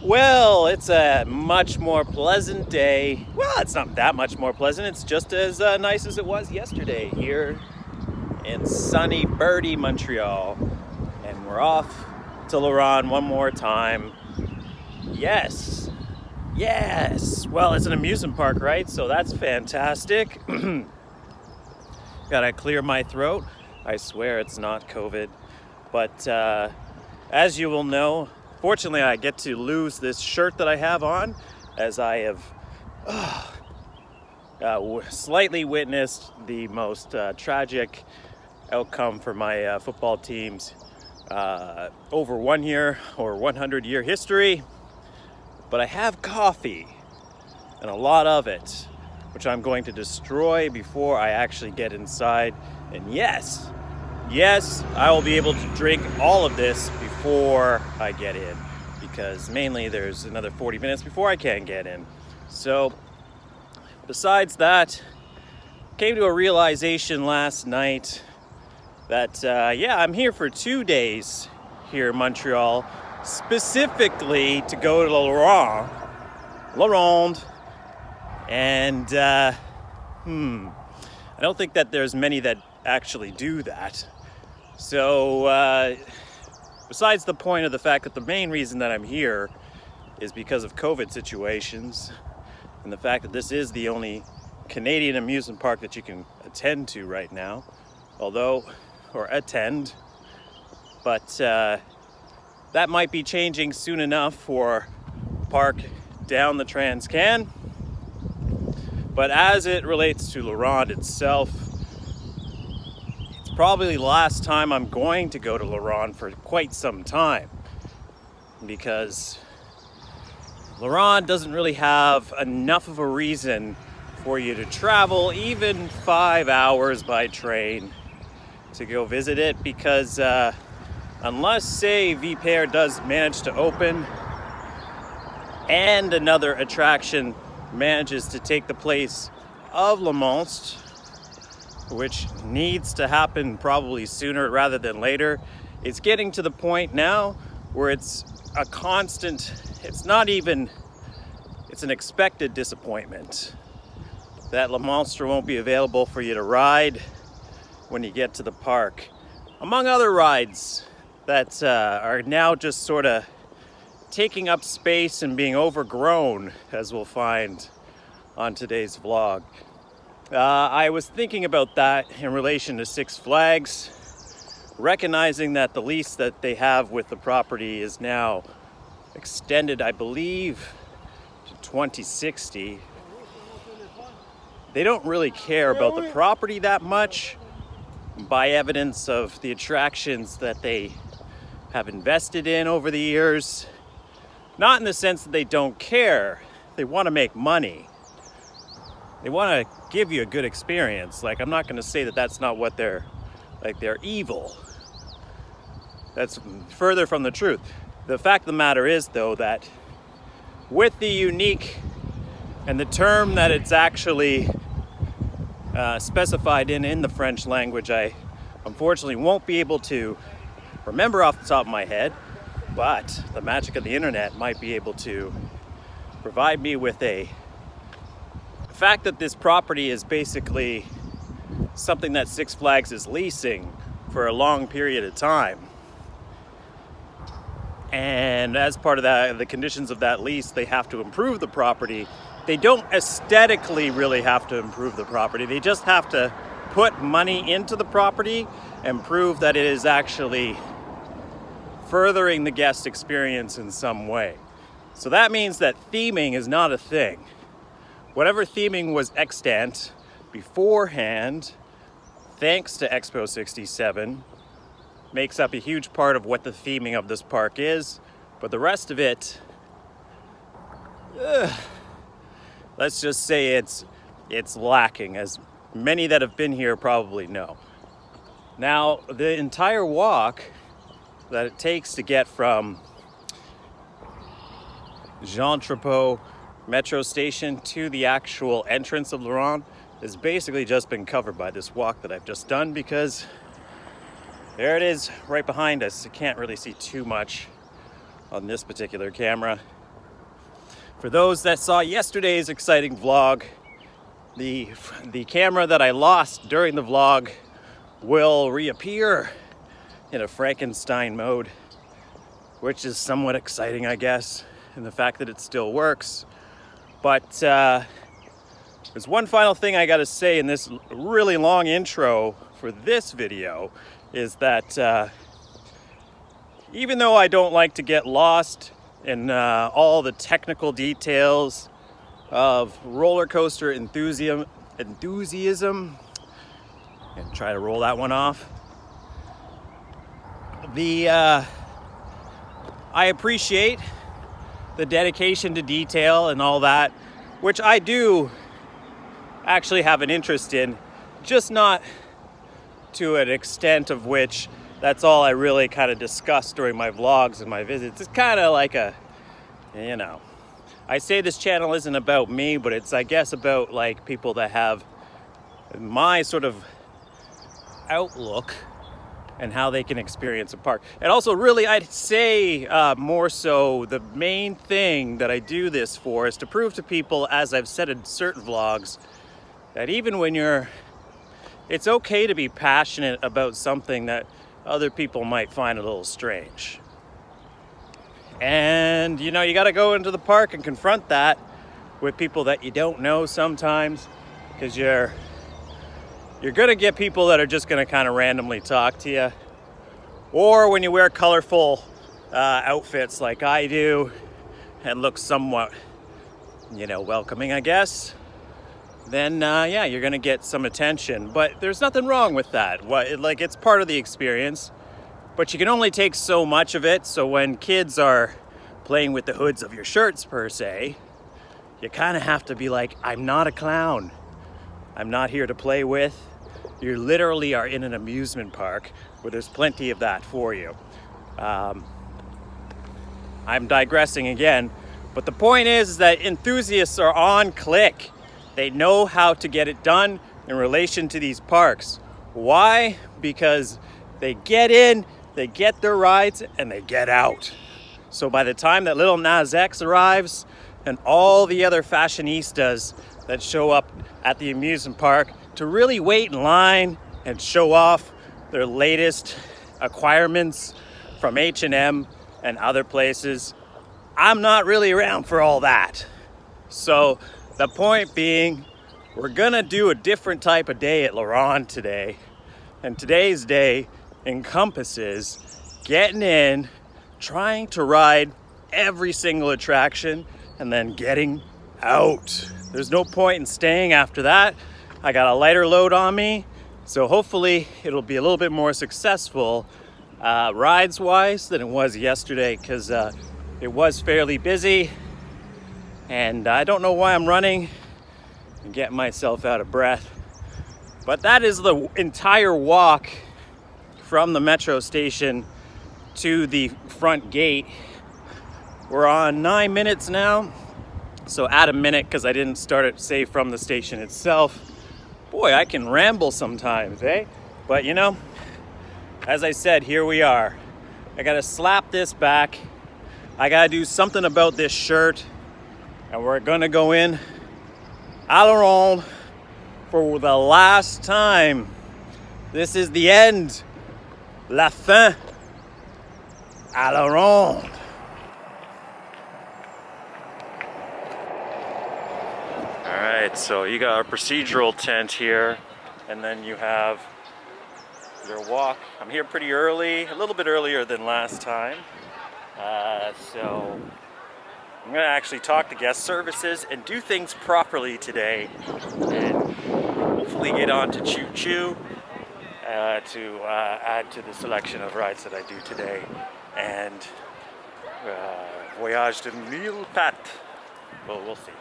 Well, it's a much more pleasant day. Well, it's not that much more pleasant. It's just as nice as it was yesterday here in sunny, birdy Montreal. And we're off to Ronde one more time. Yes. Well, it's an amusement park, right? So that's fantastic. Gotta clear my throat. I swear it's not COVID. But as you will know, fortunately, I get to lose this shirt that I have on, as I have slightly witnessed the most tragic outcome for my football team's over 1 year or 100-year history. But I have coffee, and a lot of it, which I'm going to destroy before I actually get inside. And yes, I will be able to drink all of this before I get in, because mainly there's another 40 minutes before I can get in. So besides that, came to a realization last night that I'm here for 2 days here in Montreal, specifically to go to Ronde, and I don't think that there's many that actually do that. So besides the point of the fact that the main reason that I'm here is because of COVID situations, and the fact that this is the only Canadian amusement park that you can attend to right now, but that might be changing soon enough for park down the Trans-Can. But as it relates to Ronde itself, it's probably the last time I'm going to go to Ronde for quite some time, because Ronde doesn't really have enough of a reason for you to travel even 5 hours by train to go visit it, because unless, say, Viper does manage to open and another attraction manages to take the place of Le Monstre, which needs to happen probably sooner rather than later, it's getting to the point now where it's a constant, it's an expected disappointment that Le Monstre won't be available for you to ride when you get to the park, among other rides that are now just sort of taking up space and being overgrown, as we'll find on today's vlog. I was thinking about that in relation to Six Flags, recognizing that the lease that they have with the property is now extended, I believe, to 2060. They don't really care about the property that much, by evidence of the attractions that they have invested in over the years. Not in the sense that they don't care. They want to make money. They want to give you a good experience. Like, I'm not going to say that that's not what they're evil. That's further from the truth. The fact of the matter is, though, that with the unique and the term that it's actually specified in the French language, I unfortunately won't be able to remember off the top of my head, but the magic of the internet might be able to provide me with a fact that this property is basically something that Six Flags is leasing for a long period of time. And as part of that, the conditions of that lease, they have to improve the property. They don't aesthetically really have to improve the property. They just have to put money into the property and prove that it is actually furthering the guest experience in some way. So that means that theming is not a thing. Whatever theming was extant beforehand, thanks to Expo 67, makes up a huge part of what the theming of this park is. But the rest of it, let's just say it's lacking, as many that have been here probably know. Now, the entire walk that it takes to get from Jean Trapeau metro station to the actual entrance of Ronde has basically just been covered by this walk that I've just done, because there it is right behind us. You can't really see too much on this particular camera. For those that saw yesterday's exciting vlog, the camera that I lost during the vlog will reappear in a Frankenstein mode, which is somewhat exciting, I guess, in the fact that it still works. But there's one final thing I gotta say in this really long intro for this video, is that even though I don't like to get lost in all the technical details of roller coaster enthusiasm, and try to roll that one off, I appreciate the dedication to detail and all that, which I do actually have an interest in, just not to an extent of which that's all I really kind of discuss during my vlogs and my visits. It's kind of like a, you know, I say this channel isn't about me, but it's, I guess, about like people that have my sort of outlook and how they can experience a park. And also, really, I'd say more so the main thing that I do this for is to prove to people, as I've said in certain vlogs, that even when it's okay to be passionate about something that other people might find a little strange. And, you know, you got to go into the park and confront that with people that you don't know sometimes, because you're going to get people that are just going to kind of randomly talk to you. Or when you wear colorful outfits like I do and look somewhat, you know, welcoming, I guess, then yeah, you're going to get some attention. But there's nothing wrong with that. Like, it's part of the experience. But you can only take so much of it. So when kids are playing with the hoods of your shirts, per se, you kind of have to be like, I'm not a clown. I'm not here to play with. You literally are in an amusement park where there's plenty of that for you. I'm digressing again, but the point is that enthusiasts are on click. They know how to get it done in relation to these parks. Why? Because they get in, they get their rides, and they get out. So by the time that little Nas X arrives and all the other fashionistas that show up at the amusement park to really wait in line and show off their latest acquirements from H&M and other places, I'm not really around for all that. So the point being, we're gonna do a different type of day at Ronde today. And today's day encompasses getting in, trying to ride every single attraction, and then getting out. There's no point in staying after that. I got a lighter load on me, so hopefully it'll be a little bit more successful rides wise than it was yesterday, because it was fairly busy, and I don't know why I'm running and getting myself out of breath. But that is the entire walk from the metro station to the front gate. We're on 9 minutes now, so add a minute because I didn't start it, say, from the station itself. Boy, I can ramble sometimes, eh? But you know, as I said, here we are. I gotta slap this back. I gotta do something about this shirt, and we're gonna go in à la ronde for the last time. This is the end. La fin. À la ronde. All right, so you got a procedural tent here, and then you have your walk. I'm here pretty early, a little bit earlier than last time. So I'm gonna actually talk to guest services and do things properly today, and hopefully get on to Choo Choo to add to the selection of rides that I do today, and Voyage de Mille Pattes. Well, we'll see.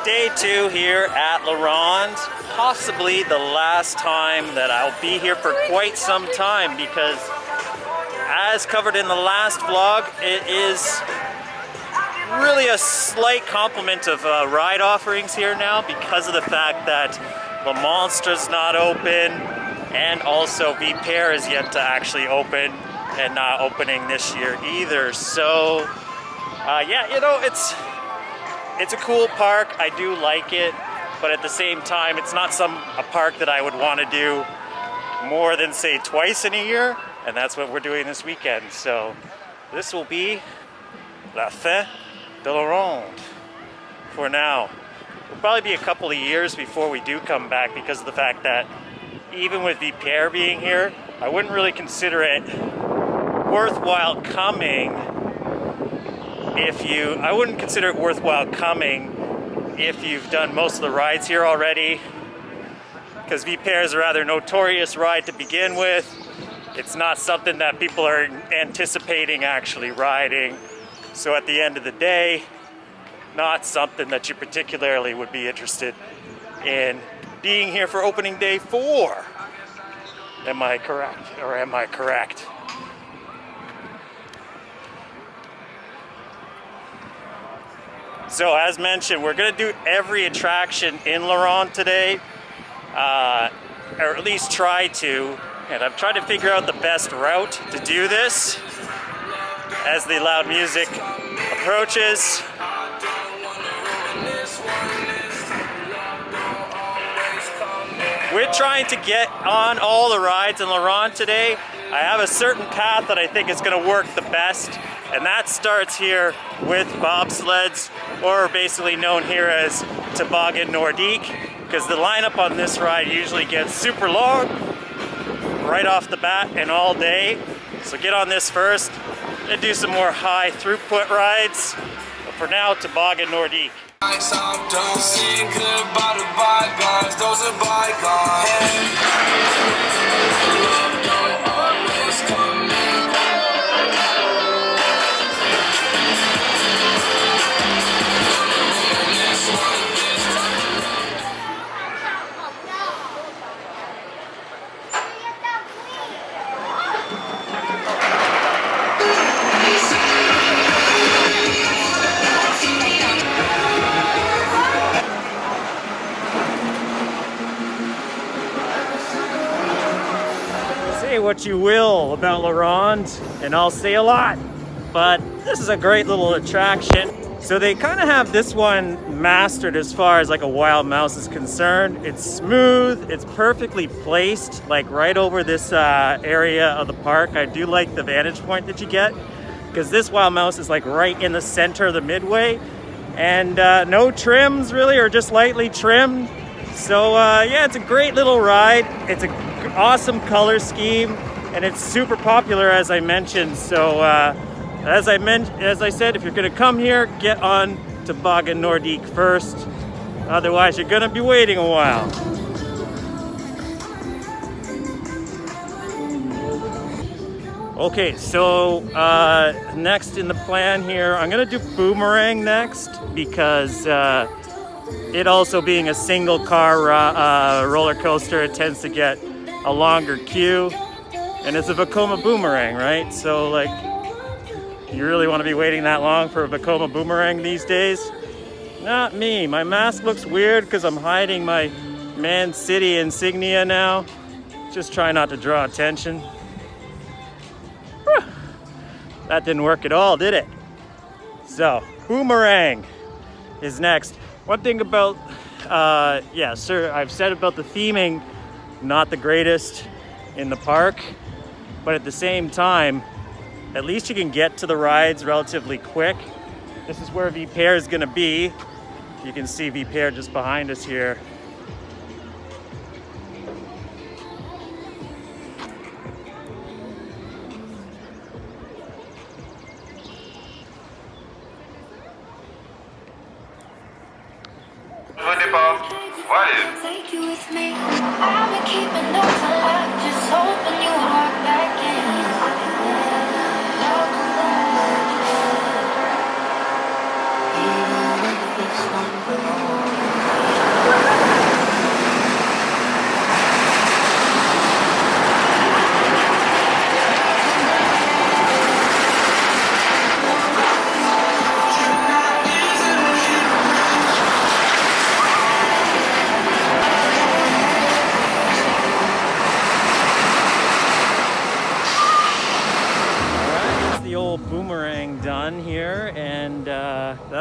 Day 2 here at Ronde, possibly the last time that I'll be here for quite some time, because as covered in the last vlog, it is really a slight complement of ride offerings here now because of the fact that Le Monstre's not open, and also Vipère is yet to actually open and not opening this year either. So yeah, you know, it's a cool park. I do like it, but at the same time, it's not a park that I would want to do more than, say, twice in a year, and that's what we're doing this weekend. So this will be la fin de la Ronde for now. It'll probably be a couple of years before we do come back, because of the fact that even with Vipère being here, I wouldn't really consider it worthwhile coming if you've done most of the rides here already, because Vipère is a rather notorious ride to begin with. It's not something that people are anticipating actually riding, so at the end of the day, not something that you particularly would be interested in being here for opening day 4. Am I correct, or am I correct? So as mentioned, we're gonna do every attraction in Ronde today, or at least try to, and I'm trying to figure out the best route to do this as the loud music approaches. We're trying to get on all the rides in Ronde today. I have a certain path that I think is going to work the best, and that starts here with bobsleds, or basically known here as Toboggan Nordique, because the lineup on this ride usually gets super long right off the bat and all day. So get on this first and do some more high throughput rides. But for now, Toboggan Nordique. Say what you will about Ronde, and I'll say a lot, but this is a great little attraction. So they kind of have this one mastered as far as like a wild mouse is concerned. It's smooth, it's perfectly placed, like right over this area of the park. I do like the vantage point that you get, because this wild mouse is like right in the center of the midway, and no trims really, or just lightly trimmed. So yeah, it's a great little ride. It's an awesome color scheme, and it's super popular, as I mentioned. So as I said, if you're going to come here, get on Toboggan Nordique first. Otherwise, you're going to be waiting a while. Okay, so next in the plan here, I'm going to do Boomerang next, because it also being a single car roller coaster, it tends to get a longer queue, and it's a Vekoma Boomerang, right? So like, you really want to be waiting that long for a Vekoma Boomerang these days? Not me. My mask looks weird because I'm hiding my Man City insignia now. Just try not to draw attention. That didn't work at all, did it? So, Boomerang is next. One thing about, yeah, sir, I've said about the theming, not the greatest in the park, but at the same time, at least you can get to the rides relatively quick. This is where Vipère is gonna be. You can see Vipère just behind us here. Take you with me. I've been keeping notes alive, just hoping you walk back in.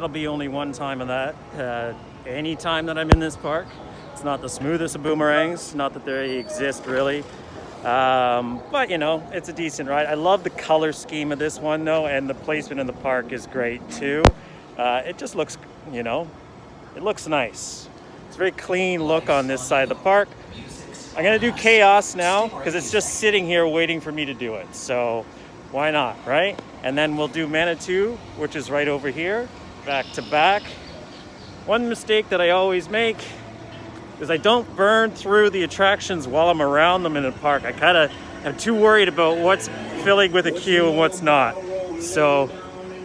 that'll be only one time of that. Any time that I'm in this park. It's not the smoothest of boomerangs, not that they exist really. But you know, it's a decent ride. I love the color scheme of this one though, and the placement in the park is great too. It just looks, you know, it looks nice. It's a very clean look on this side of the park. I'm gonna do Chaos now because it's just sitting here waiting for me to do it. So why not, right? And then we'll do Manitou, which is right over here, back to back. One mistake that I always make is I don't burn through the attractions while I'm around them in the park. I kind of am too worried about what's filling with a queue and what's not. So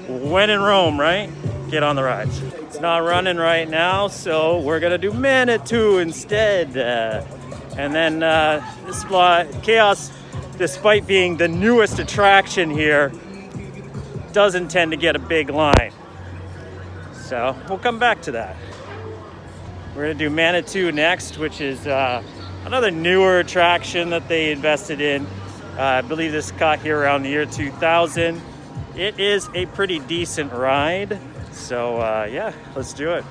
when in Rome, right? Get on the rides. It's not running right now, so we're gonna do Manitou instead. And then this Chaos, despite being the newest attraction here, doesn't tend to get a big line. So we'll come back to that. We're gonna do Manitou next, which is another newer attraction that they invested in. I believe this got here around the year 2000. It is a pretty decent ride. So yeah, let's do it.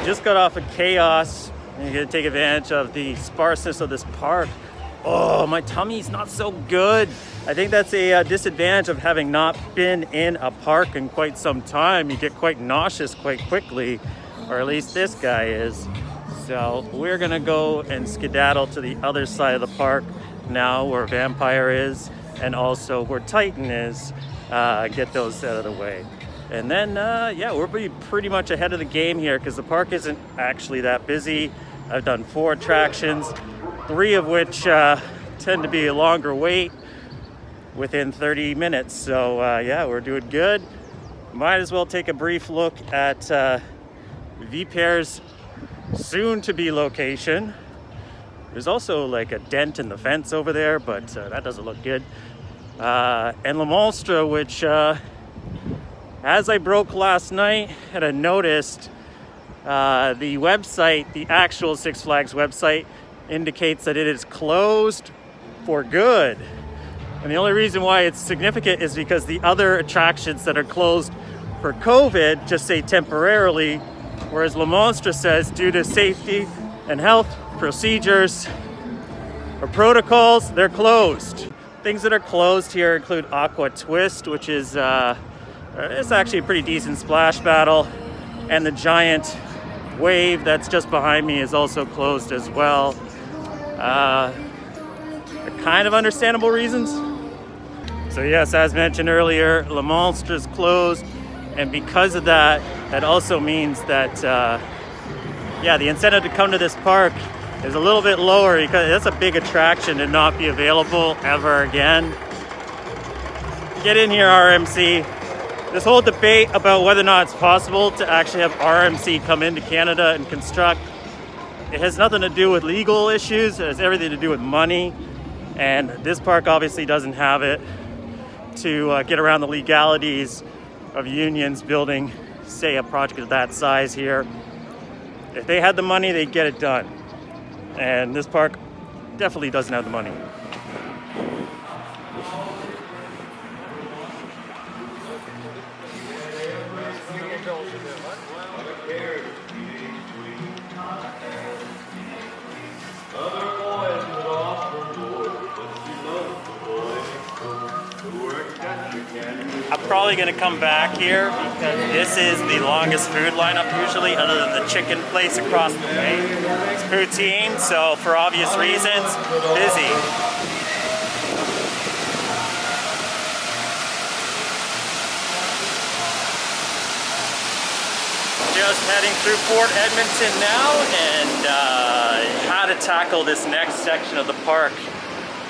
Just got off of Chaos. You're gonna take advantage of the sparseness of this park. Oh, my tummy's not so good. I think that's a disadvantage of having not been in a park in quite some time. You get quite nauseous quite quickly, or at least this guy is. So we're gonna go and skedaddle to the other side of the park now, where Vampire is, and also where Titan is. Get those out of the way. And then, yeah, we'll be pretty much ahead of the game here because the park isn't actually that busy. I've done 4 attractions, 3 of which tend to be a longer wait within 30 minutes. So, yeah, we're doing good. Might as well take a brief look at Viper's soon-to-be location. There's also like a dent in the fence over there, but that doesn't look good. And Le Monstre, which... as I broke last night and I noticed the website, the actual Six Flags website, indicates that it is closed for good. And the only reason why it's significant is because the other attractions that are closed for COVID just say temporarily, whereas Le Monstre says due to safety and health procedures or protocols, they're closed. Things that are closed here include Aqua Twist, which is it's actually a pretty decent splash battle, and the giant wave that's just behind me is also closed as well. Kind of understandable reasons. So yes, as mentioned earlier, Le Monstre is closed, and because of that, that also means that yeah, the incentive to come to this park is a little bit lower because that's a big attraction to not be available ever again. Get in here, RMC. This whole debate about whether or not it's possible to actually have RMC come into Canada and construct, it has nothing to do with legal issues. It has everything to do with money. And this park obviously doesn't have it. to get around the legalities of unions building, say, a project of that size here. If they had the money, they'd get it done. And this park definitely doesn't have the money. I'm probably going to come back here because this is the longest food lineup usually, other than the chicken place across the way. It's poutine, so for obvious reasons, busy. Just heading through Fort Edmonton now, and how to tackle this next section of the park.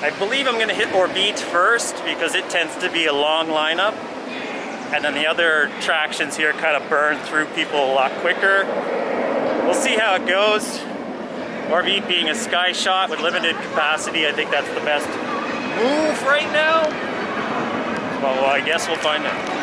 I believe I'm going to hit Orbit first because it tends to be a long lineup, and then the other attractions here kind of burn through people a lot quicker. We'll see how it goes. Orbit being a sky shot with limited capacity, I think that's the best move right now. Well, I guess we'll find out.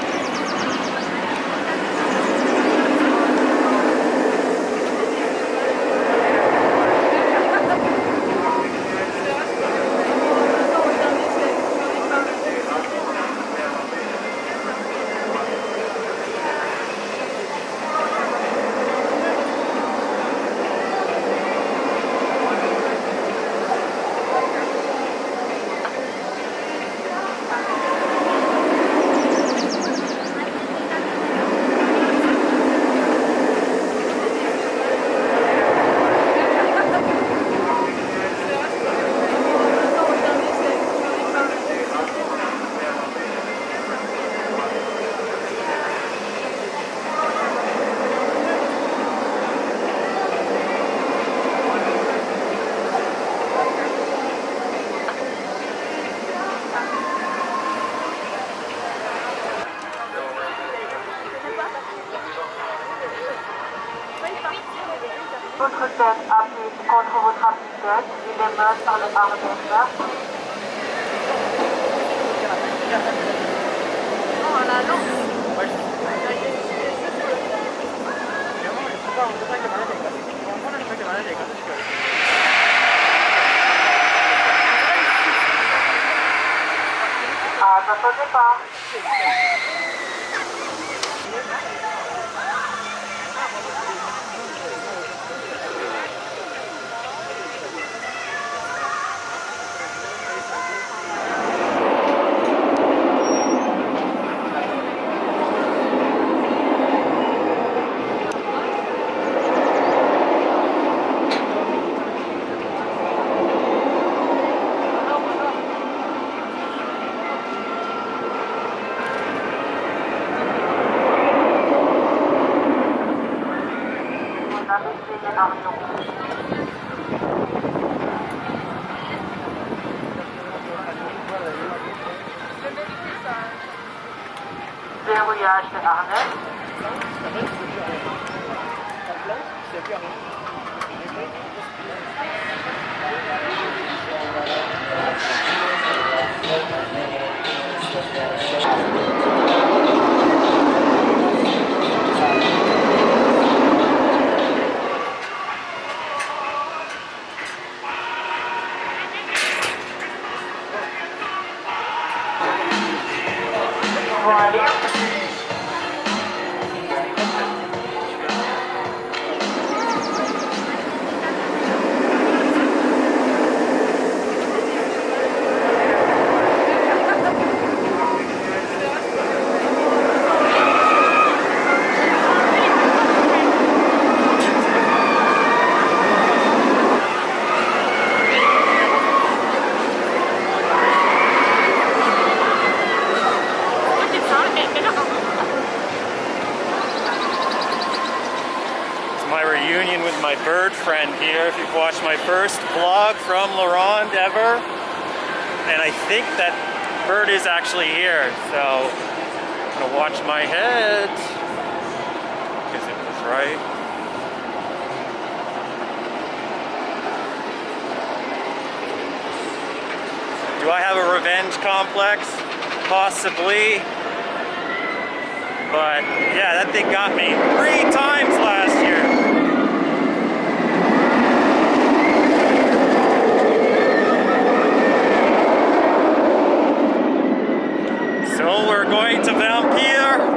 Votre tête appuyée contre votre appui-tête, il émerge par le paramètre. Non, à la lance. Ah, n'attendez pas. Verrouillage des harnais. Voilà. My bird friend here, if you've watched my first vlog from Ronde ever, and I think that bird is actually here, so I'm gonna watch my head because it was right. Do I have a revenge complex? possibly. But yeah, that thing got me 3 times last year. So we're going to Vampire.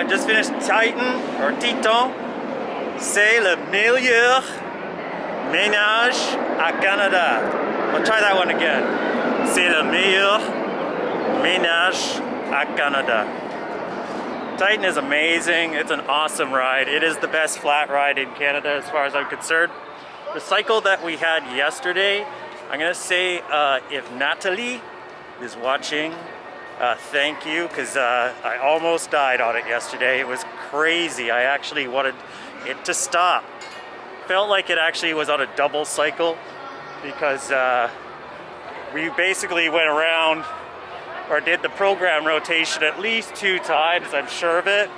Just finished Titan or Titan. C'est le meilleur ménage à Canada. I'll try that one again. C'est le meilleur ménage à Canada. Titan is amazing. It's an awesome ride. It is the best flat ride in Canada as far as I'm concerned. The cycle that we had yesterday, I'm gonna say if Natalie is watching, thank you, because I almost died on it yesterday. It was crazy. I actually wanted it to stop. Felt like it actually was on a double cycle because we basically went around or did the program rotation at least 2 times, I'm sure of it,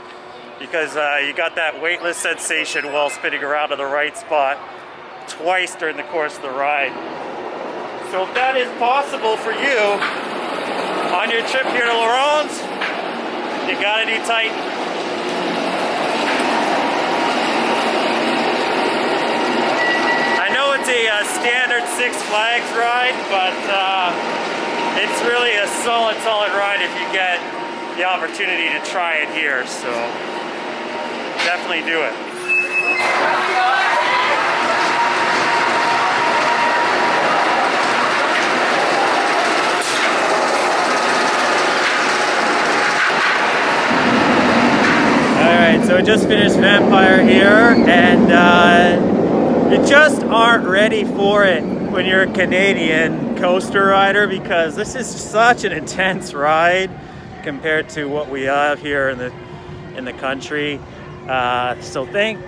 because you got that weightless sensation while spinning around to the right spot twice during the course of the ride. So if that is possible for you, on your trip here to Ronde, you gotta do Titan. I know it's a standard Six Flags ride, but it's really a solid ride if you get the opportunity to try it here. So definitely do it. Alright, so I just finished Vampire here, and you just aren't ready for it when you're a Canadian coaster rider, because this is such an intense ride compared to what we have here in the country. So thank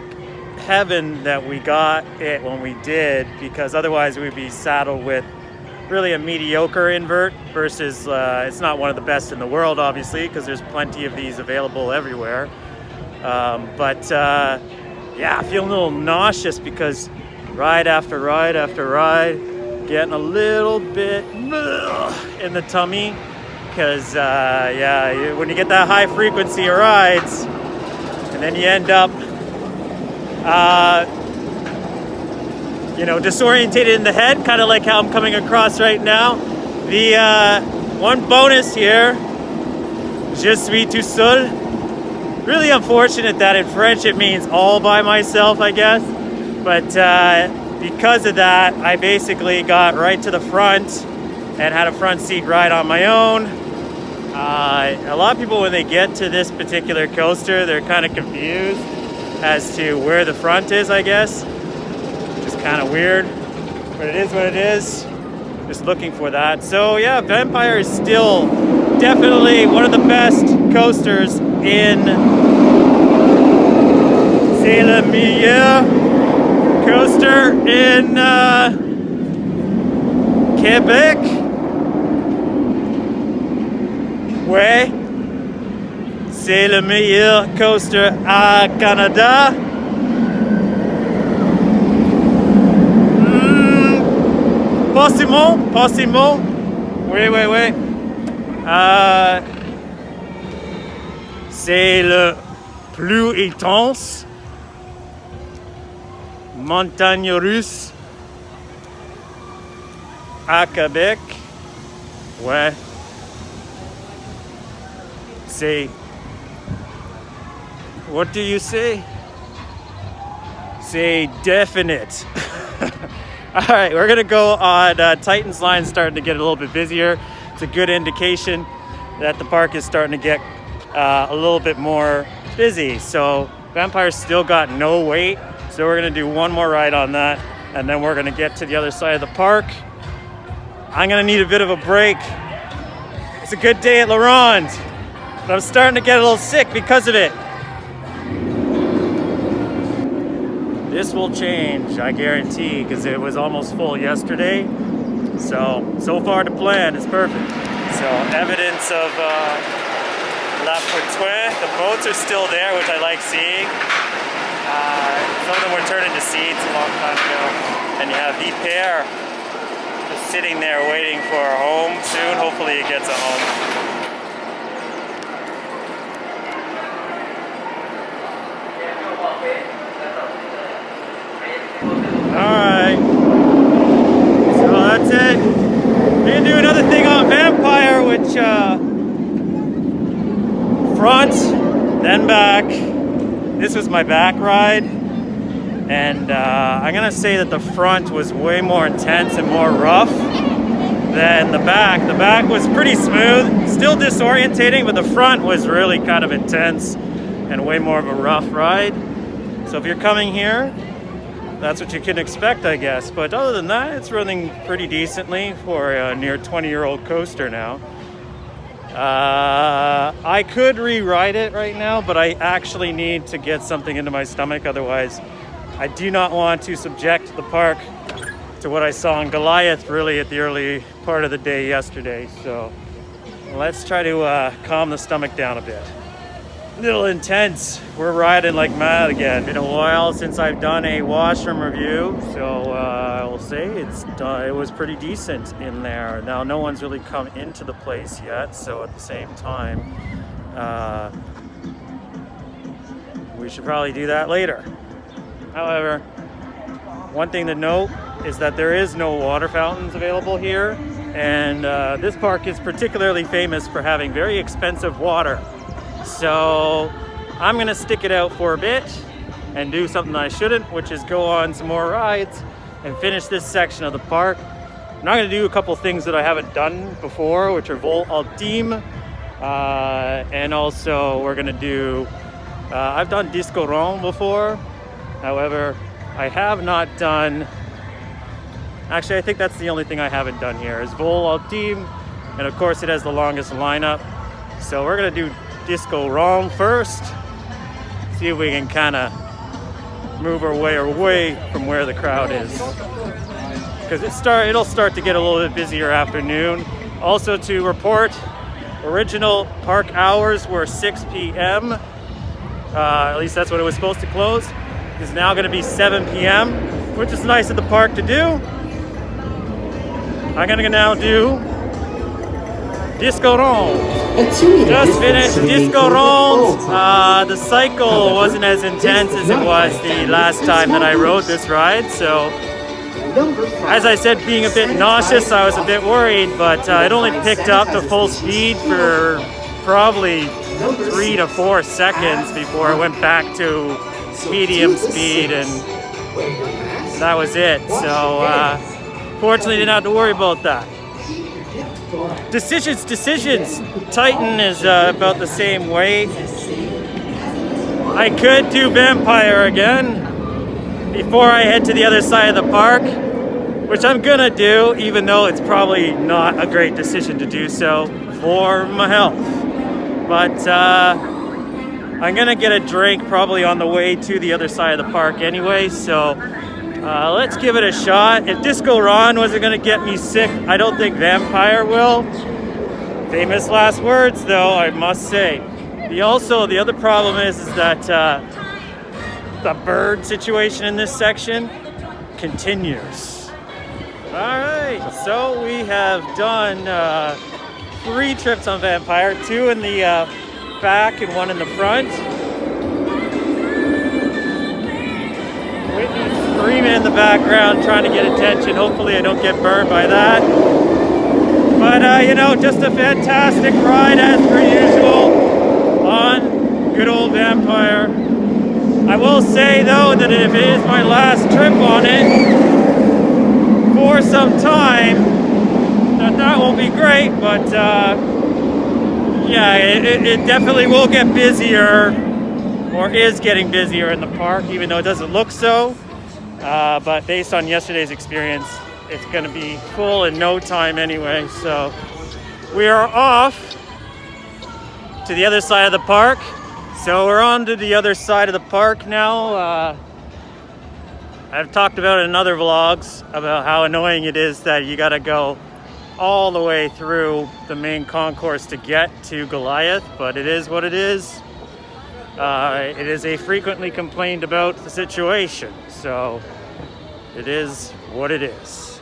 heaven that we got it when we did, because otherwise we'd be saddled with really a mediocre invert versus it's not one of the best in the world, obviously, because there's plenty of these available everywhere. Yeah, feeling a little nauseous because ride after ride after ride, getting a little bit in the tummy because yeah, when you get that high frequency of rides and then you end up you know, disorientated in the head, kind of like how I'm coming across right now. The one bonus here, je suis tout seul. Really unfortunate that in French it means all by myself, I guess. But because of that, I basically got right to the front and had a front seat ride on my own. A lot of people, when they get to this particular coaster, they're kind of confused as to where the front is, I guess. Which is kind of weird, but it is what it is. Just looking for that. So yeah, Vampire is still definitely one of the best coasters in C'est le meilleur coaster in Quebec. Ouais. C'est le meilleur coaster à Canada. Possible. Oui. C'est le plus intense montagne russe à Québec. Ouais. C'est... What do you say? C'est definite. All right, we're gonna go on Titan's line, starting to get a little bit busier. It's a good indication that the park is starting to get a little bit more busy. So Vampire's still got no wait. So we're gonna do one more ride on that, and then we're gonna get to the other side of the park. I'm gonna need a bit of a break. It's a good day at Ronde, but I'm starting to get a little sick because of it. This will change, I guarantee, because it was almost full yesterday. So far the plan is perfect. So evidence of La Poutouin. The boats are still there, which I like seeing. Some of them were turned into seats a long time ago. And you have Viper, the sitting there waiting for a home soon. Hopefully it gets a home. Alright, so that's it. We're gonna do another thing on Vampire, which front, then back. This was my back ride, and I'm gonna say that the front was way more intense and more rough than the back. The back was pretty smooth, still disorientating, but the front was really kind of intense and way more of a rough ride. So if you're coming here, that's what you can expect, I guess. But other than that, it's running pretty decently for a near 20-year-old coaster now. I could rewrite it right now, but I actually need to get something into my stomach. Otherwise, I do not want to subject the park to what I saw in Goliath really at the early part of the day yesterday. So let's try to calm the stomach down a bit. Little intense. We're riding like mad again. Been a while since I've done a washroom review, so I will say it was pretty decent in there. Now no one's really come into the place yet, so at the same time we should probably do that later. However, one thing to note is that there is no water fountains available here, and this park is particularly famous for having very expensive water. So I'm gonna stick it out for a bit and do something I shouldn't, which is go on some more rides and finish this section of the park. I'm not gonna do a couple things that I haven't done before, which are Vol Ultime, and also we're gonna do, I've done Disco Ronde before. However, I have not done, actually I think that's the only thing I haven't done here is Vol Ultime, and of course it has the longest lineup. So we're gonna do Disco Ronde first, see if we can kind of move our way away from where the crowd is, because it'll start to get a little bit busier afternoon. Also to report, original park hours were 6 p.m. At least that's what it was supposed to close. It's now going to be 7 p.m., which is nice at the park to do. I'm going to now do Disco Ronde. Just finished Disco Ronde. The cycle wasn't as intense as it was the last time that I rode this ride, so as I said, being a bit nauseous, I was a bit worried, but it only picked up to full speed for probably 3 to 4 seconds before I went back to medium speed, and that was it. So fortunately didn't have to worry about that. Decisions. Titan is about the same way. I could do Vampire again before I head to the other side of the park, which I'm gonna do, even though it's probably not a great decision to do so for my health. But I'm gonna get a drink probably on the way to the other side of the park anyway, so let's give it a shot. If Disco Ronde wasn't gonna get me sick, I don't think Vampire will. Famous last words though, I must say. The other problem is that the bird situation in this section continues. Alright, so we have done 3 trips on Vampire, 2 in the back and 1 in the front. Whitney's screaming in the background trying to get attention. Hopefully I don't get burned by that. But you know, just a fantastic ride as per usual on good old Vampire. I will say though that if it is my last trip on it for some time, that won't be great, but yeah, it definitely will get busier, or is getting busier in the park, even though it doesn't look so. But based on yesterday's experience, it's going to be full in no time anyway. So we are off to the other side of the park. So we're on to the other side of the park now. I've talked about it in other vlogs about how annoying it is that you got to go all the way through the main concourse to get to Goliath, but it is what it is. It is a frequently complained about situation, so it is what it is.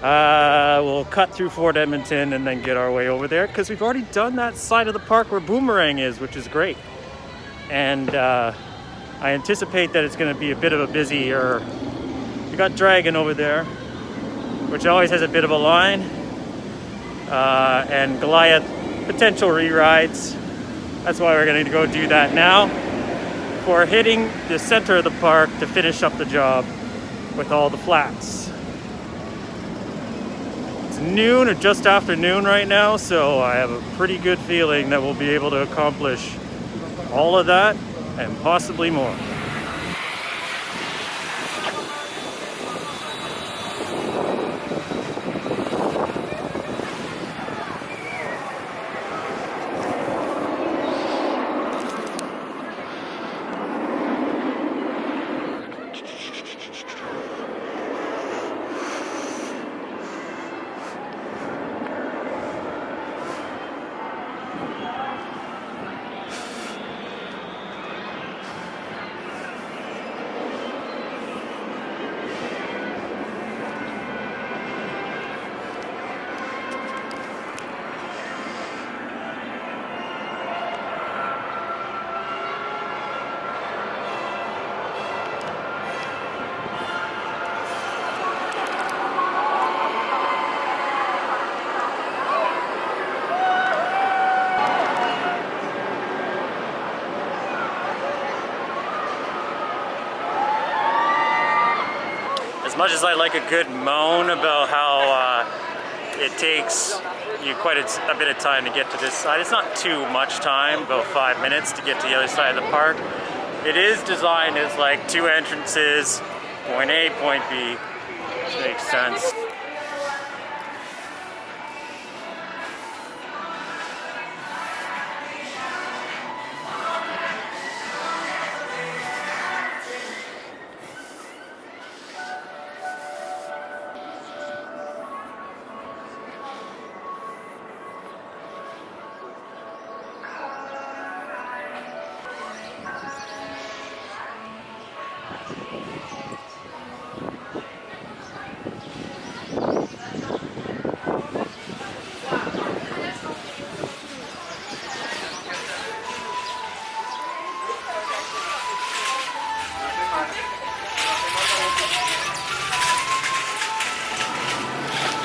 We'll cut through Fort Edmonton and then get our way over there because we've already done that side of the park where Boomerang is, which is great. And I anticipate that it's going to be a bit of a busier. We got Dragon over there, which always has a bit of a line, and Goliath potential re-rides. That's why we're going to go do that now before hitting the center of the park to finish up the job with all the flats. It's noon or just after noon right now, so I have a pretty good feeling that we'll be able to accomplish all of that and possibly more. As much as I like a good moan about how it takes you quite a bit of time to get to this side, it's not too much time, about 5 minutes to get to the other side of the park. It is designed as like two entrances, point A, point B, which makes sense.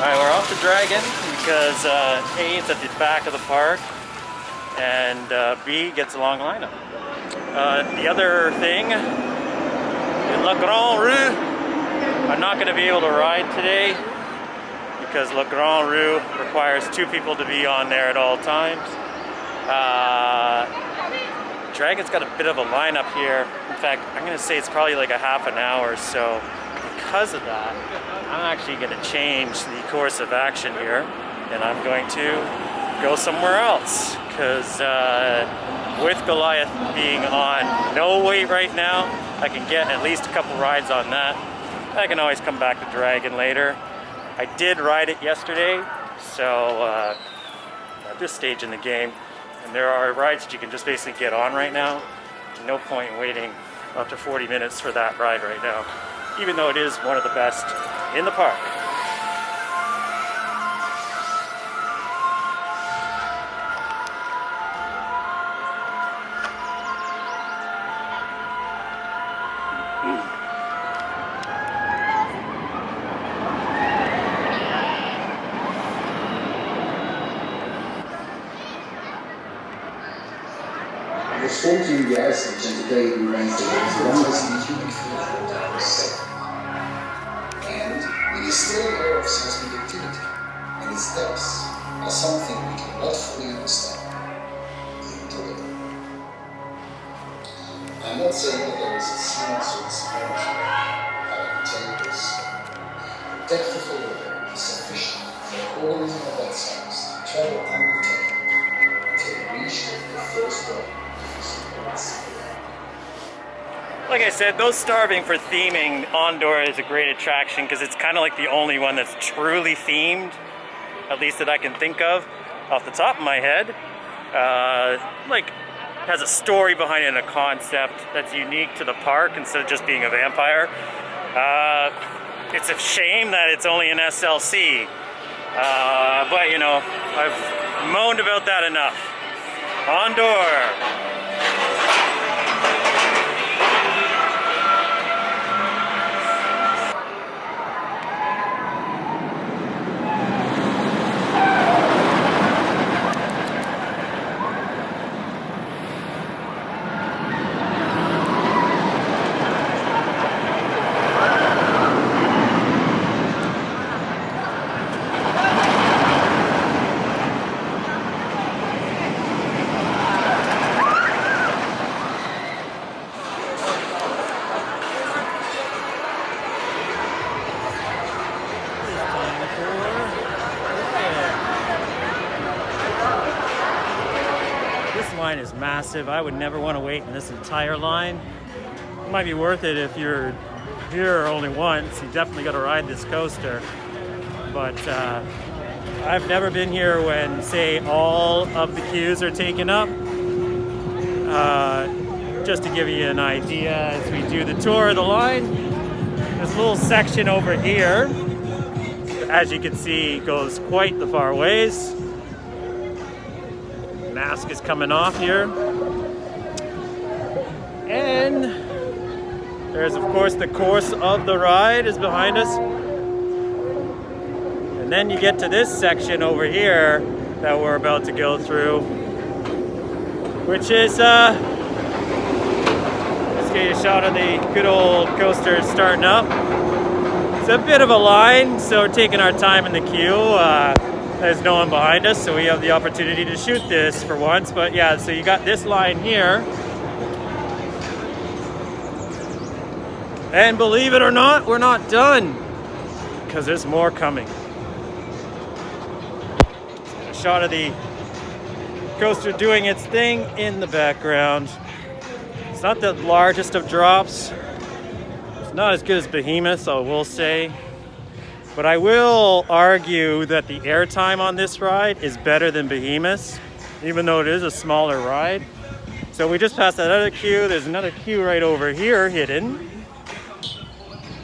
Alright, we're off the Dragon because A, it's at the back of the park, and B, gets a long lineup. The other thing, Le Grand Rue, I'm not going to be able to ride today because Le Grand Rue requires two people to be on there at all times. Dragon's got a bit of a lineup here. In fact, I'm going to say it's probably like a half an hour or so. Because of that, I'm actually going to change the course of action here, and I'm going to go somewhere else because with Goliath being on no wait right now, I can get at least a couple rides on that. I can always come back to Dragon later. I did ride it yesterday, so at this stage in the game, and there are rides that you can just basically get on right now. No point in waiting up to 40 minutes for that ride right now, even though it is one of the best in the park. For 14 years, and today remains the longest human safe. And it is still an area of seismic activity, and its depths are something we cannot fully understand, even today. I'm not saying that there is a seamless explanation, but I can tell you this. The depth of the water is sufficient for an organism of that size to travel undetected until it reached the first point. Like I said, those starving for theming, Ondor is a great attraction because it's kind of like the only one that's truly themed, at least that I can think of off the top of my head. Like, has a story behind it and a concept that's unique to the park instead of just being a vampire. It's a shame that it's only an SLC, but you know, I've moaned about that enough. On door. This line is massive. I would never want to wait in this entire line. It might be worth it if you're here only once. You definitely got to ride this coaster. But I've never been here when, say, all of the queues are taken up. Just to give you an idea, as we do the tour of the line, this little section over here, as you can see, goes quite the far ways. Mask is coming off here. And there's, of course, the course of the ride is behind us. And then you get to this section over here that we're about to go through, which is, let's get a shot of the good old coaster starting up. It's a bit of a line, so we're taking our time in the queue. There's no one behind us, so we have the opportunity to shoot this for once. But yeah, so you got this line here. And believe it or not, we're not done, because there's more coming. A shot of the coaster doing its thing in the background. It's not the largest of drops. It's not as good as Behemoth, I will say. But I will argue that the airtime on this ride is better than Behemoth's, even though it is a smaller ride. So we just passed that other queue. There's another queue right over here hidden.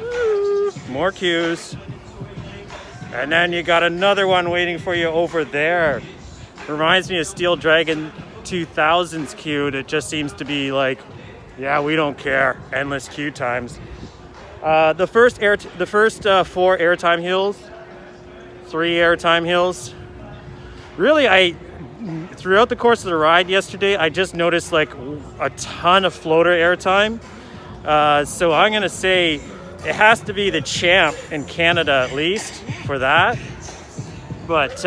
Woo, more queues. And then you got another one waiting for you over there. Reminds me of Steel Dragon 2000's queue that just seems to be like, yeah, we don't care. Endless queue times. The first 4 airtime hills, 3 airtime hills. Really, throughout the course of the ride yesterday, I just noticed like a ton of floater airtime. So I'm gonna say it has to be the Champ in Canada at least for that. But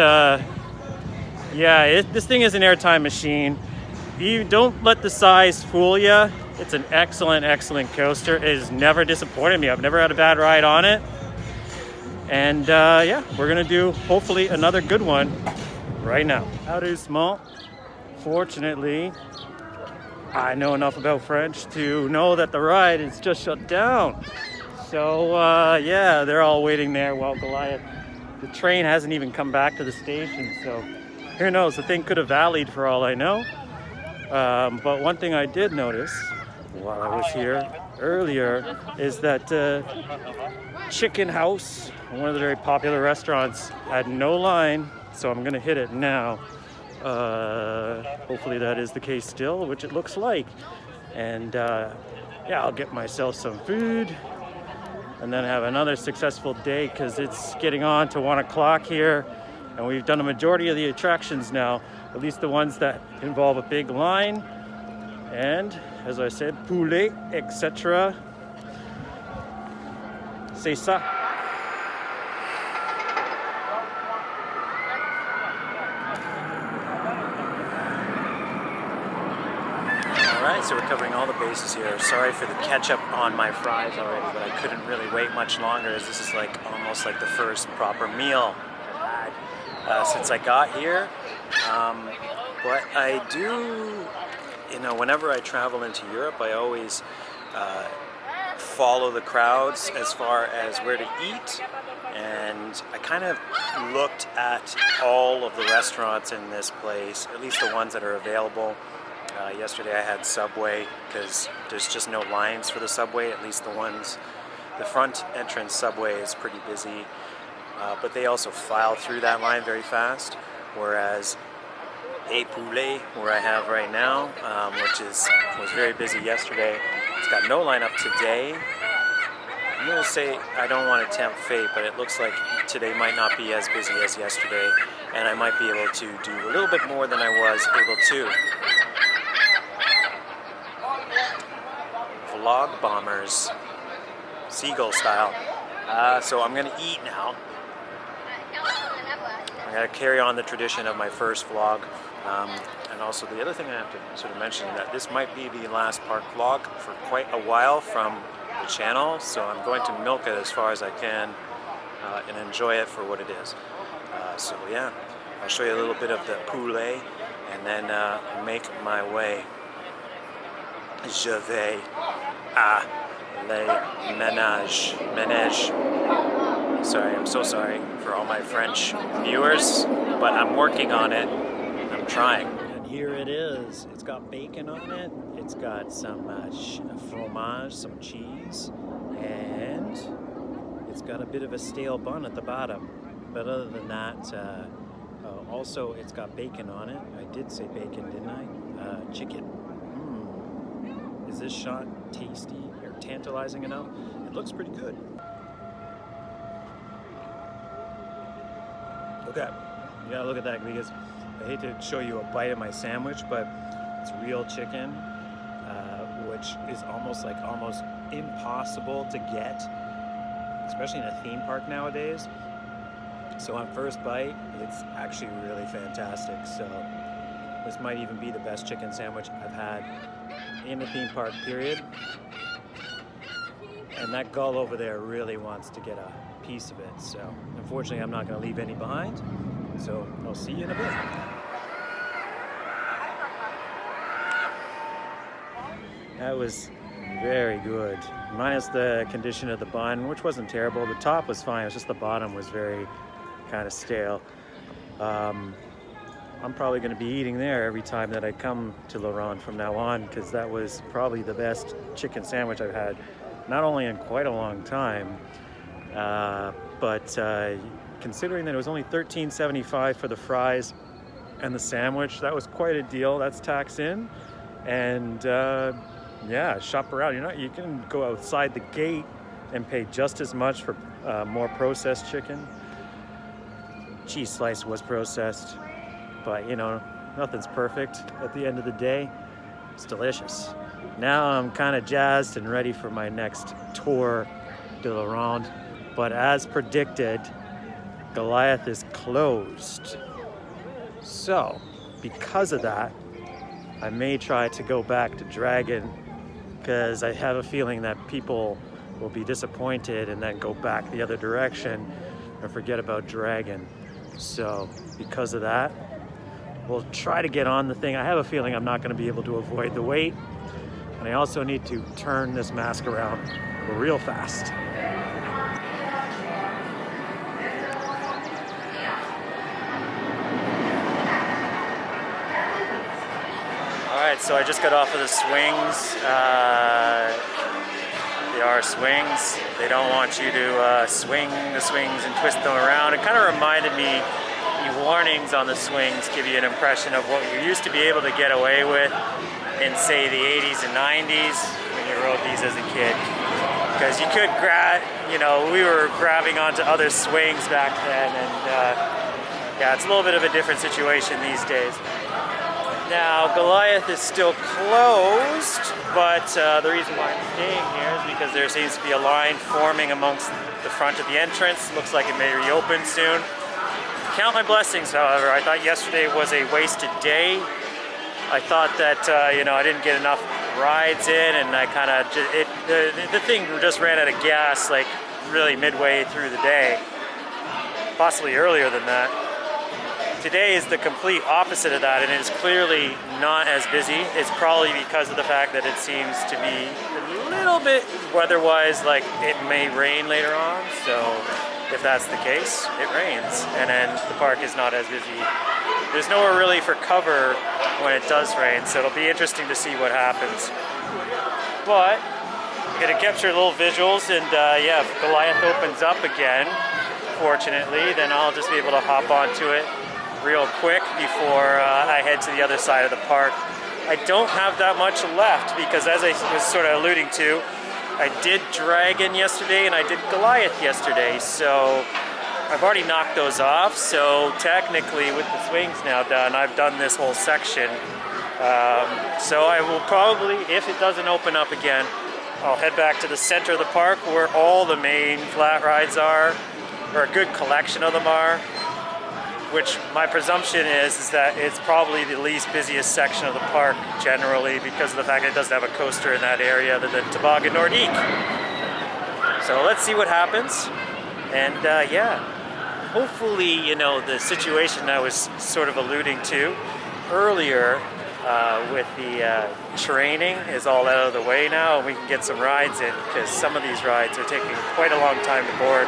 yeah, this thing is an airtime machine. You don't let the size fool you. It's an excellent, excellent coaster. It has never disappointed me. I've never had a bad ride on it. And yeah, we're gonna do hopefully another good one right now. Arrondissement. Fortunately, I know enough about French to know that the ride is just shut down. So yeah, they're all waiting there while Goliath. The train hasn't even come back to the station, so who knows? The thing could have valleyed for all I know. But one thing I did notice while I was here earlier is that Chicken House, one of the very popular restaurants, had no line, so I'm gonna hit it now. Hopefully that is the case still, which it looks like. And yeah, I'll get myself some food and then have another successful day, because it's getting on to 1 o'clock here, and we've done a majority of the attractions now, at least the ones that involve a big line. And as I said, poulet, etc. C'est ça. Alright, so we're covering all the bases here. Sorry for the catch-up on my fries already, but I couldn't really wait much longer, as this is like almost like the first proper meal I've had since I got here. But I do, you know, whenever I travel into Europe, I always follow the crowds as far as where to eat. And I kind of looked at all of the restaurants in this place, at least the ones that are available. Yesterday I had Subway, because there's just no lines for the Subway, at least the ones The front entrance subway is pretty busy, but they also file through that line very fast, whereas Poulet, where I have right now, which was very busy yesterday, it's got no lineup today. I'm going to say I don't want to tempt fate, but it looks like today might not be as busy as yesterday, and I might be able to do a little bit more than I was able to. Vlog bombers, seagull style. So I'm going to eat now. I'm going to carry on the tradition of my first vlog. And also the other thing I have to sort of mention that this might be the last park vlog for quite a while from the channel, so I'm going to milk it as far as I can and enjoy it for what it is. So yeah, I'll show you a little bit of the poulet and then make my way. Je vais à le ménage. Sorry, I'm so sorry for all my French viewers, but I'm working on it. I'm trying. And here it is. It's got bacon on it. It's got some fromage, some cheese, and it's got a bit of a stale bun at the bottom. But other than that, also it's got bacon on it. I did say bacon, didn't I? Chicken. Is this shot tasty or tantalizing enough? It looks pretty good. Okay, you gotta look at that because I hate to show you a bite of my sandwich, but it's real chicken, which is almost impossible to get, especially in a theme park nowadays. So on first bite, it's actually really fantastic. So this might even be the best chicken sandwich I've had in the theme park, period. And that gull over there really wants to get a piece of it. So unfortunately, I'm not going to leave any behind. So I'll see you in a bit. That was very good. Minus the condition of the bun, which wasn't terrible. The top was fine. It was just the bottom was very kind of stale. I'm probably going to be eating there every time that I come to Ronde from now on, because that was probably the best chicken sandwich I've had, not only in quite a long time, but considering that it was only $13.75 for the fries and the sandwich, that was quite a deal. That's tax in, and yeah, shop around. You can go outside the gate and pay just as much for more processed chicken. Cheese slice was processed, but nothing's perfect at the end of the day. It's delicious. Now I'm kind of jazzed and ready for my next tour de la Ronde, but as predicted, Goliath is closed. So because of that, I may try to go back to Dragon, because I have a feeling that people will be disappointed and then go back the other direction and forget about Dragon. So because of that, we'll try to get on the thing. I have a feeling I'm not going to be able to avoid the wait, and I also need to turn this mask around real fast. Alright, so I just got off of the swings. They are swings. They don't want you to swing the swings and twist them around. It kind of reminded me, the warnings on the swings give you an impression of what you used to be able to get away with in, say, the 80s and 90s when you rode these as a kid. Because you could we were grabbing onto other swings back then, and yeah, it's a little bit of a different situation these days. Now, Goliath is still closed, but the reason why I'm staying here is because there seems to be a line forming amongst the front of the entrance. Looks like it may reopen soon. Count my blessings, however. I thought yesterday was a wasted day. I thought that, I didn't get enough rides in, and I kind of, the thing just ran out of gas, like, really midway through the day. Possibly earlier than that. Today is the complete opposite of that, and it is clearly not as busy. It's probably because of the fact that it seems to be a little bit weather-wise like it may rain later on. So if that's the case, it rains, and then the park is not as busy. There's nowhere really for cover when it does rain, so it'll be interesting to see what happens. But Gonna capture little visuals, and yeah, if Goliath opens up again, fortunately, then I'll just be able to hop onto it real quick before I head to the other side of the park. I don't have that much left because, as I was sort of alluding to, I did Dragon yesterday and I did Goliath yesterday, so I've already knocked those off. So technically, with the swings now done, I've done this whole section. So I will probably, if it doesn't open up again, I'll head back to the center of the park where all the main flat rides are, or a good collection of them are, which my presumption is that it's probably the least busiest section of the park generally because of the fact that it doesn't have a coaster in that area other than Toboggan Nordique. So let's see what happens. And yeah, hopefully, you know, the situation I was sort of alluding to earlier with the training is all out of the way now, and we can get some rides in because some of these rides are taking quite a long time to board.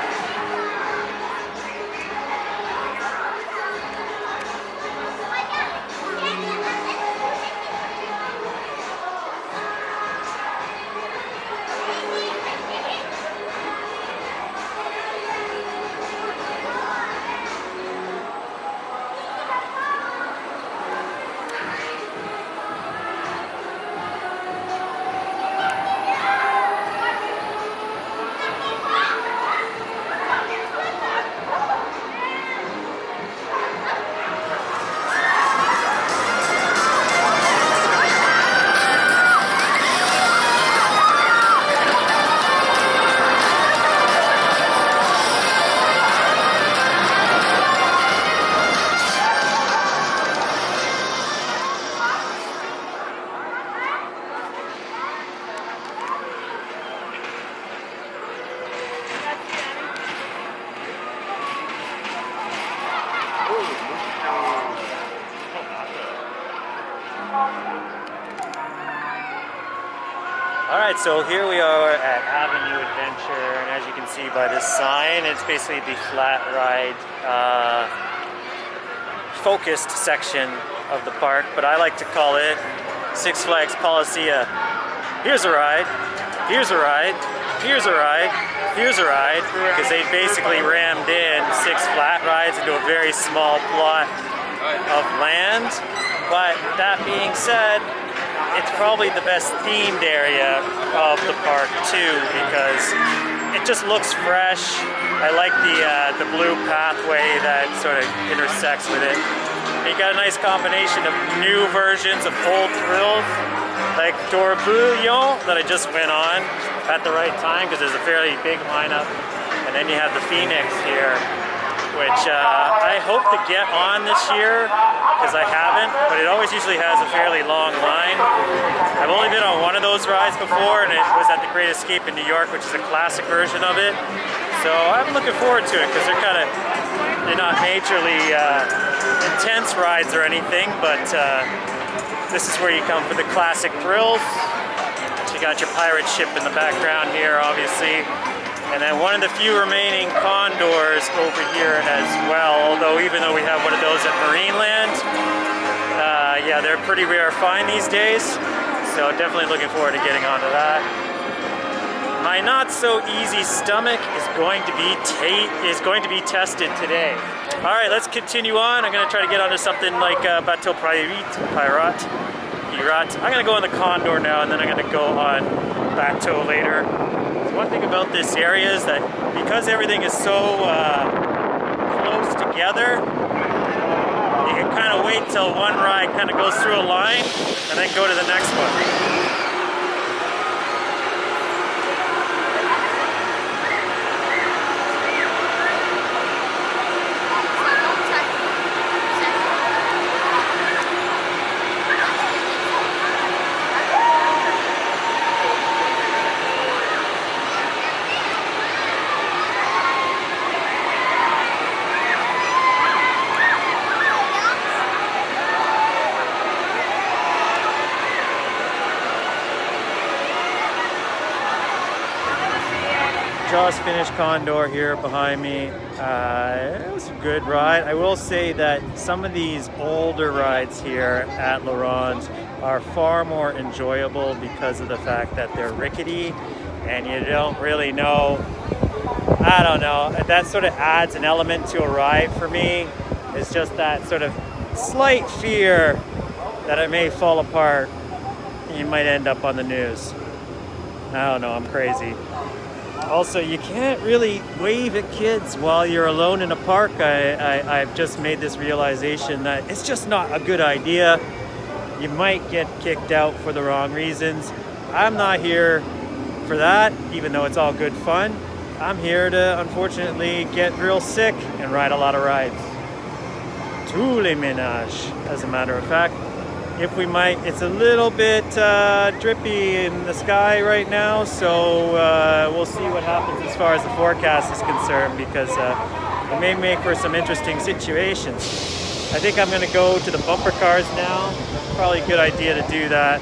Alright, so here we are at Avenue Adventure, and as you can see by this sign, it's basically the flat ride focused section of the park, but I like to call it Six Flags Polizia. Here's a ride, here's a ride, here's a ride, here's a ride, because they basically rammed in 6 flat rides into a very small plot of land. But that being said, it's probably the best themed area of the park too, because it just looks fresh. I like the blue pathway that sort of intersects with it. You got a nice combination of new versions of old thrills, like Tourbillon that I just went on at the right time because there's a fairly big lineup, and then you have the Phoenix here, which I hope to get on this year because I haven't, but it always usually has a fairly long line. I've only been on one of those rides before, and it was at the Great Escape in New York, which is a classic version of it. So I'm looking forward to it because they're not majorly intense rides or anything, but this is where you come for the classic thrills. So you got your pirate ship in the background here, obviously. And then one of the few remaining condors over here as well, although even though we have one of those at Marineland, yeah, they're pretty rare find these days, so definitely looking forward to getting onto that. My not so easy stomach is going to be tested today. All right, let's continue on. I'm going to try to get onto something like Bateau Pirate. I'm going to go on the Condor now, and then I'm going to go on Bateau later. One thing about this area is that because everything is so close together, you can kind of wait till one ride kind of goes through a line and then go to the next one. Just finished Condor here behind me. It was a good ride. I will say that some of these older rides here at Ronde are far more enjoyable because of the fact that they're rickety and you don't really know. I don't know. That sort of adds an element to a ride for me. It's just that sort of slight fear that it may fall apart. You might end up on the news. I don't know, I'm crazy. Also, you can't really wave at kids while you're alone in a park. I've just made this realization that it's just not a good idea. You might get kicked out for the wrong reasons. I'm not here for that, even though it's all good fun. I'm here to, unfortunately, get real sick and ride a lot of rides. Tous les ménages, as a matter of fact. If we might, it's a little bit drippy in the sky right now, so we'll see what happens as far as the forecast is concerned, because it may make for some interesting situations. I think I'm going to go to the bumper cars now. Probably a good idea to do that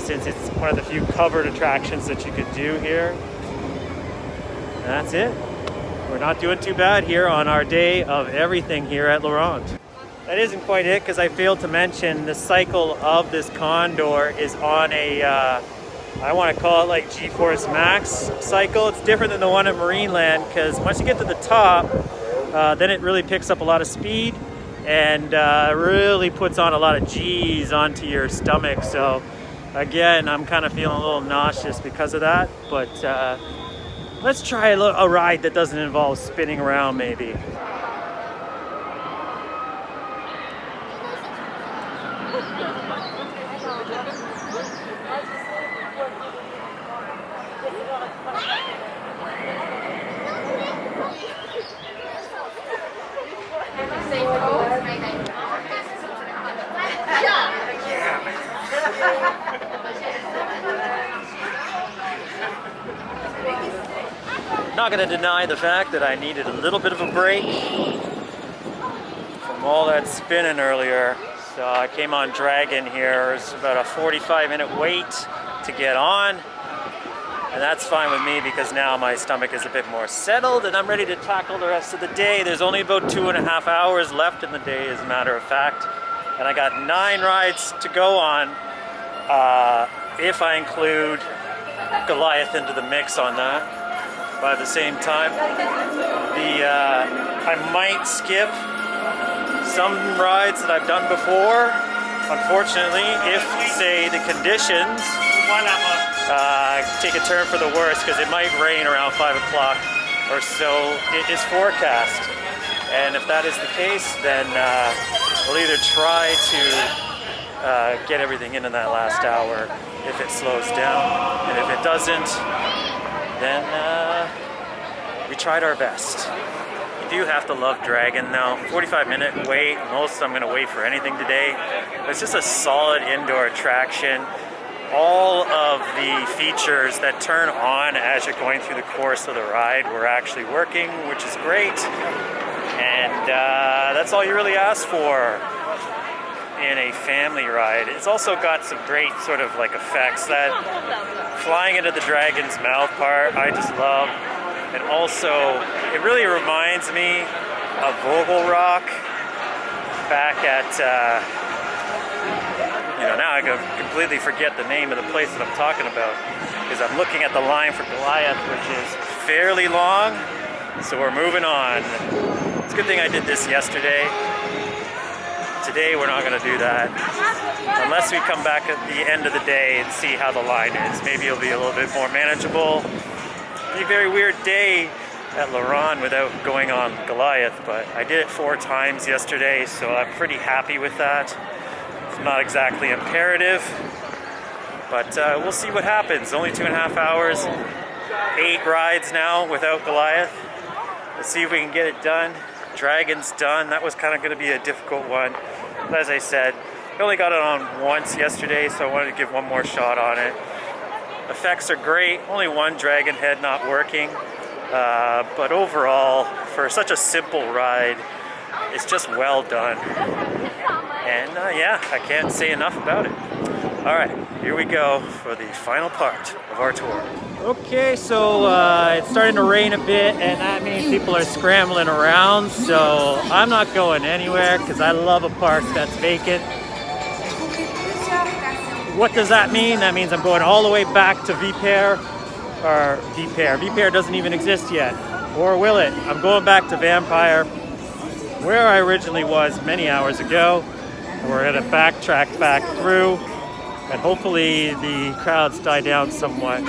since it's one of the few covered attractions that you could do here. And that's it. We're not doing too bad here on our day of everything here at Ronde. That isn't quite it, because I failed to mention the cycle of this condor is on a, I want to call it like G-Force Max cycle. It's different than the one at Marineland, because once you get to the top, then it really picks up a lot of speed and really puts on a lot of G's onto your stomach. So again, I'm kind of feeling a little nauseous because of that, but let's try a ride that doesn't involve spinning around maybe. Not going to deny the fact that I needed a little bit of a break from all that spinning earlier. So I came on Dragon here. It's about a 45-minute wait to get on. And that's fine with me, because now my stomach is a bit more settled and I'm ready to tackle the rest of the day. There's only about 2.5 hours left in the day, as a matter of fact. And I got 9 rides to go on if I include Goliath into the mix on that. But at the same time, I might skip some rides that I've done before, unfortunately, if, say, the conditions take a turn for the worse, because it might rain around 5 o'clock or so. It is forecast. And if that is the case, then we'll either try to get everything in that last hour if it slows down. And if it doesn't, then we tried our best. You do have to love Dragon though. 45-minute wait. Most I'm going to wait for anything today. It's just a solid indoor attraction. All of the features that turn on as you're going through the course of the ride were actually working, which is great. And that's all you really ask for in a family ride. It's also got some great sort of like effects. That flying into the dragon's mouth part, I just love. And also, it really reminds me of Vogel Rock back at, now I completely forget the name of the place that I'm talking about, because I'm looking at the line for Goliath, which is fairly long, so we're moving on. It's a good thing I did this yesterday. Today we're not going to do that, unless we come back at the end of the day and see how the line is. Maybe it'll be a little bit more manageable. It'll be a very weird day at Ronde without going on Goliath, but I did it 4 times yesterday, so I'm pretty happy with that. It's not exactly imperative, but we'll see what happens. Only 2.5 hours, 8 rides now without Goliath. Let's see if we can get it done. Dragon's done. That was kind of going to be a difficult one. But as I said, I only got it on once yesterday, so I wanted to give one more shot on it. Effects are great. Only one dragon head not working. But overall, for such a simple ride, it's just well done. And yeah, I can't say enough about it. All right, here we go for the final part of our tour. Okay, so it's starting to rain a bit, and that means people are scrambling around, so I'm not going anywhere because I love a park that's vacant. What does that mean? That means I'm going all the way back to Viper or Vipère. Vipère doesn't even exist yet. Or will it? I'm going back to Vampire, where I originally was many hours ago. We're gonna backtrack back through, and hopefully the crowds die down somewhat.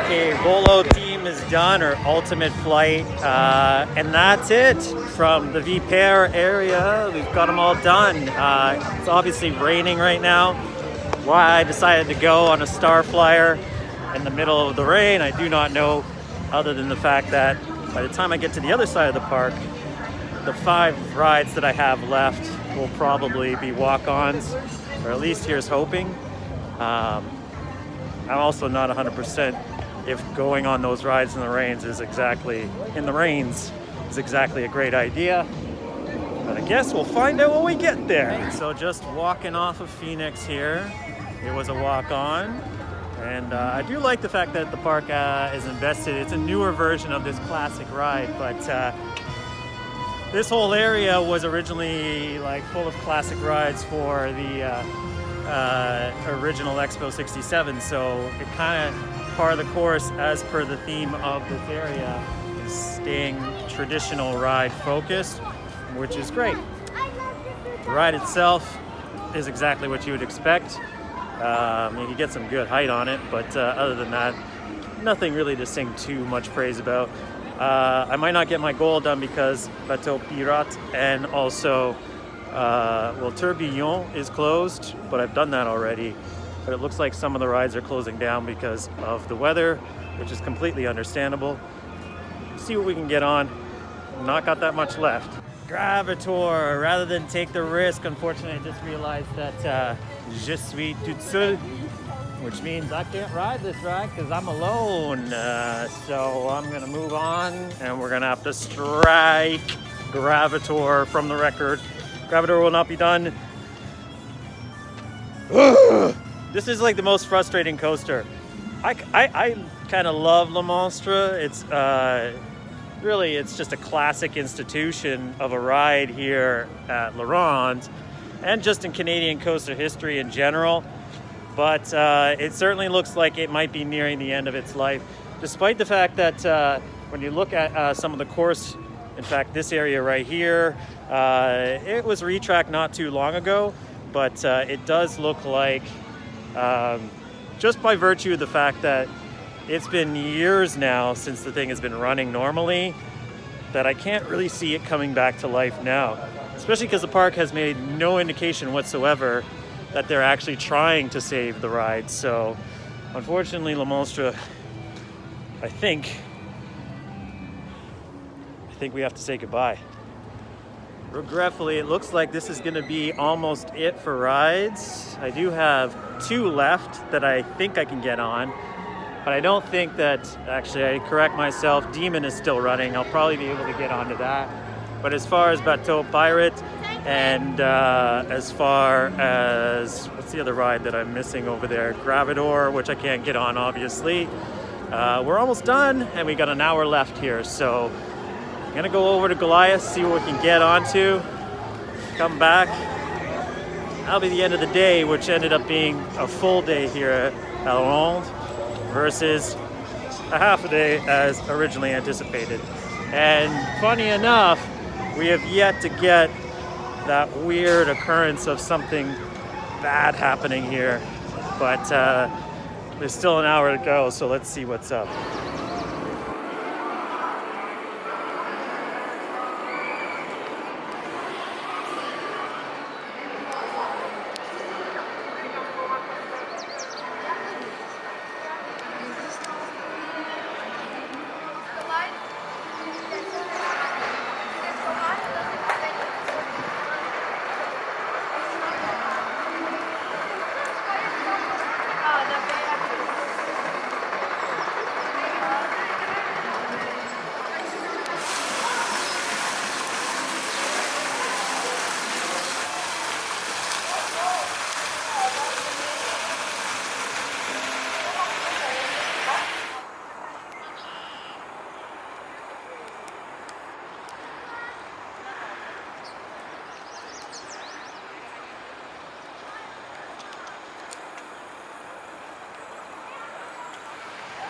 Okay, Volo team is done, or ultimate flight, and that's it from the Vipère area. We've got them all done. It's obviously raining right now. Why I decided to go on a Star Flyer in the middle of the rain, I do not know, other than the fact that by the time I get to the other side of the park, the 5 rides that I have left will probably be walk-ons, or at least here's hoping. I'm also not 100% if going on those rides in the rains is exactly a great idea. But I guess we'll find out when we get there. So just walking off of Phoenix here, it was a walk-on. And I do like the fact that the park is invested. It's a newer version of this classic ride, but this whole area was originally like full of classic rides for the original Expo 67. So it kind of part of the course, as per the theme of this area, is staying traditional ride focused, which is great. The ride itself is exactly what you would expect. You can get some good height on it, but other than that, nothing really to sing too much praise about. I might not get my goal done because Bateau Pirate and also Tourbillon is closed, but I've done that already. But it looks like some of the rides are closing down because of the weather, which is completely understandable. See what we can get on. Not got that much left. Gravitor, rather than take the risk, unfortunately I just realized that je suis toute seule which means I can't ride this ride because I'm alone. So I'm gonna move on, and we're gonna have to strike Gravitor from the record. Gravitor will not be done. This is like the most frustrating coaster. I kind of love Le Monstre. It's really, it's just a classic institution of a ride here at La Ronde, and just in Canadian coaster history in general. But it certainly looks like it might be nearing the end of its life, despite the fact that when you look at some of the course, in fact, this area right here, it was retracked not too long ago, but it does look like, just by virtue of the fact that it's been years now since the thing has been running normally, that I can't really see it coming back to life now, especially because the park has made no indication whatsoever that they're actually trying to save the ride. So unfortunately, Le Monstre, I think we have to say goodbye. Regretfully, it looks like this is gonna be almost it for rides. I do have 2 left that I think I can get on, but I don't think that, actually I correct myself, Demon is still running. I'll probably be able to get onto that. But as far as Bateau Pirate, and as far as, what's the other ride that I'm missing over there? Gravitor, which I can't get on obviously. We're almost done, and we got an hour left here. So I'm gonna go over to Goliath, see what we can get onto, come back. That'll be the end of the day, which ended up being a full day here at Ronde versus a half a day as originally anticipated. And funny enough, we have yet to get that weird occurrence of something bad happening here. But there's still an hour to go, so let's see what's up.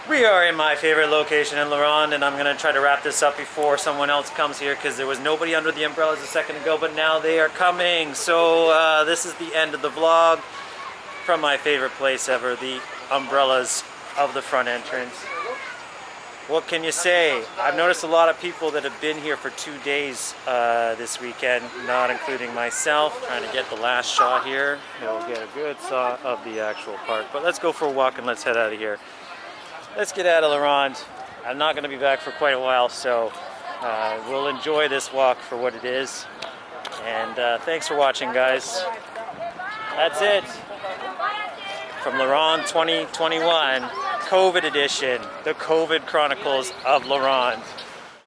We are in my favorite location in La Ronde, and I'm going to try to wrap this up before someone else comes here, because there was nobody under the umbrellas a second ago, but now they are coming. So this is the end of the vlog from my favorite place ever, the umbrellas of the front entrance. What can you say? I've noticed a lot of people that have been here for 2 days this weekend, not including myself, trying to get the last shot here. We'll get a good shot of the actual park. But let's go for a walk and let's head out of here. Let's get out of La Ronde. I'm not going to be back for quite a while, so we'll enjoy this walk for what it is. And thanks for watching, guys. That's it from La Ronde 2021, COVID edition, the COVID Chronicles of La Ronde.